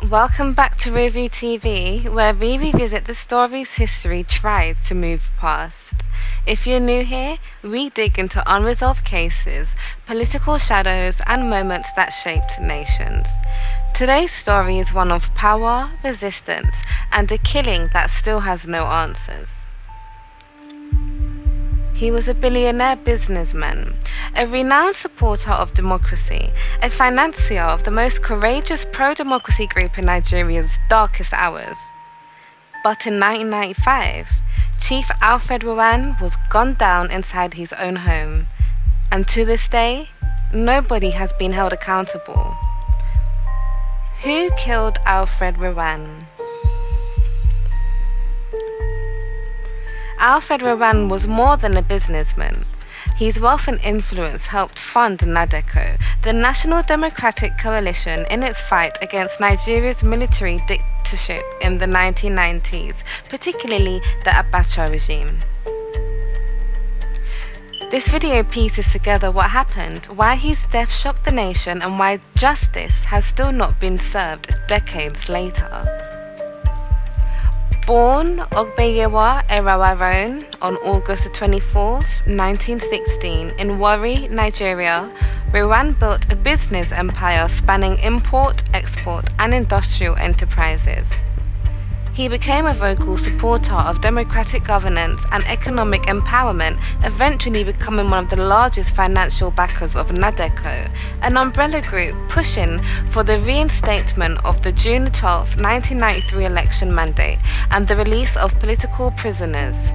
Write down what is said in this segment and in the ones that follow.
Welcome back to RearView TV, where we revisit the stories history tried to move past. If you're new here, we dig into unresolved cases, political shadows, and moments that shaped nations. Today's story is one of power, resistance, and a killing that still has no answers. He was a billionaire businessman, a renowned supporter of democracy, a financier of the most courageous pro-democracy group in Nigeria's darkest hours. But in 1995, Chief Alfred Rewane was gunned down inside his own home, and to this day, nobody has been held accountable. Who killed Alfred Rewane? Alfred Rewane was more than a businessman. His wealth and influence helped fund NADECO, the National Democratic Coalition, in its fight against Nigeria's military dictatorship in the 1990s, particularly the Abacha regime. This video pieces together what happened, why his death shocked the nation, and why justice has still not been served decades later. Born Ogbeyewa Erawarone on August 24, 1916 in Warri, Nigeria, Rewane built a business empire spanning import, export, and industrial enterprises. He became a vocal supporter of democratic governance and economic empowerment, eventually becoming one of the largest financial backers of NADECO, an umbrella group pushing for the reinstatement of the June 12, 1993 election mandate and the release of political prisoners.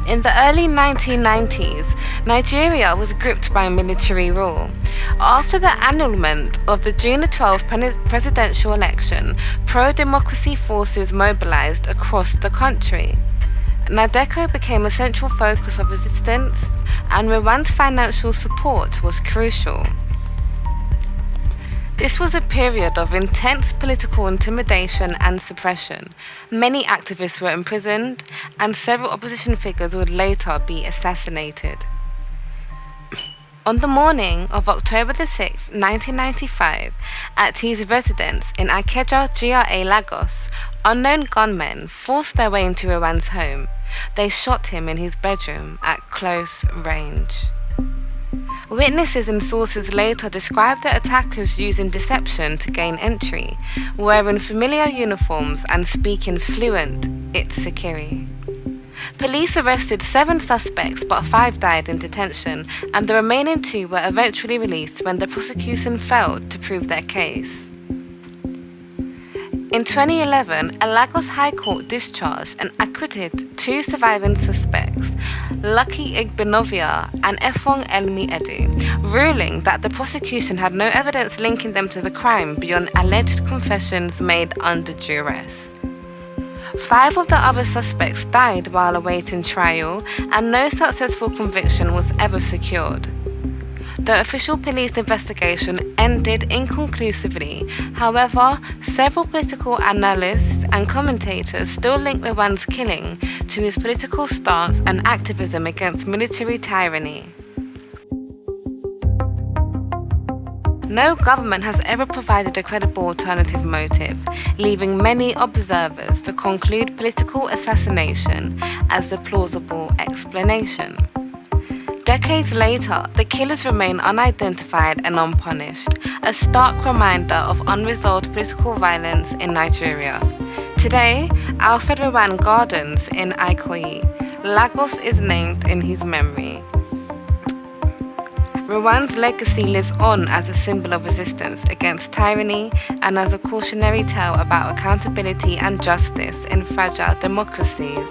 In the early 1990s, Nigeria was gripped by military rule. After the annulment of the June 12 presidential election, pro-democracy forces mobilized across the country. NADECO became a central focus of resistance, and Rewane's financial support was crucial. This was a period of intense political intimidation and suppression. Many activists were imprisoned, and several opposition figures would later be assassinated. On the morning of October 6, 1995, at his residence in Ikeja, GRA, Lagos, unknown gunmen forced their way into Rewane's home. They shot him in his bedroom at close range. Witnesses and sources later described the attackers using deception to gain entry, wearing familiar uniforms and speaking fluent Itsekiri. Police arrested 7 suspects, but 5 died in detention, and the remaining 2 were eventually released when the prosecution failed to prove their case. In 2011, a Lagos High Court discharged and acquitted 2 surviving suspects, Lucky Igbenovia and Efong Elmi Edu, ruling that the prosecution had no evidence linking them to the crime beyond alleged confessions made under duress. 5 of the other suspects died while awaiting trial, and no successful conviction was ever secured. The official police investigation ended inconclusively. However, several political analysts and commentators still link Rewane's killing to his political stance and activism against military tyranny. No government has ever provided a credible alternative motive, leaving many observers to conclude political assassination as the plausible explanation. Decades later, the killers remain unidentified and unpunished, a stark reminder of unresolved political violence in Nigeria. Today, Alfred Rewane Gardens in Ikeja, Lagos is named in his memory. Rewane's legacy lives on as a symbol of resistance against tyranny and as a cautionary tale about accountability and justice in fragile democracies.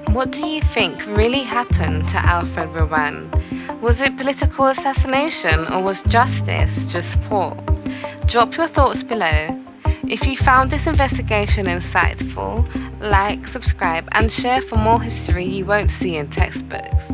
What do you think really happened to Alfred Rewane? Was it political assassination, or was justice just poor? Drop your thoughts below. If you found this investigation insightful, like, subscribe, and share for more history you won't see in textbooks.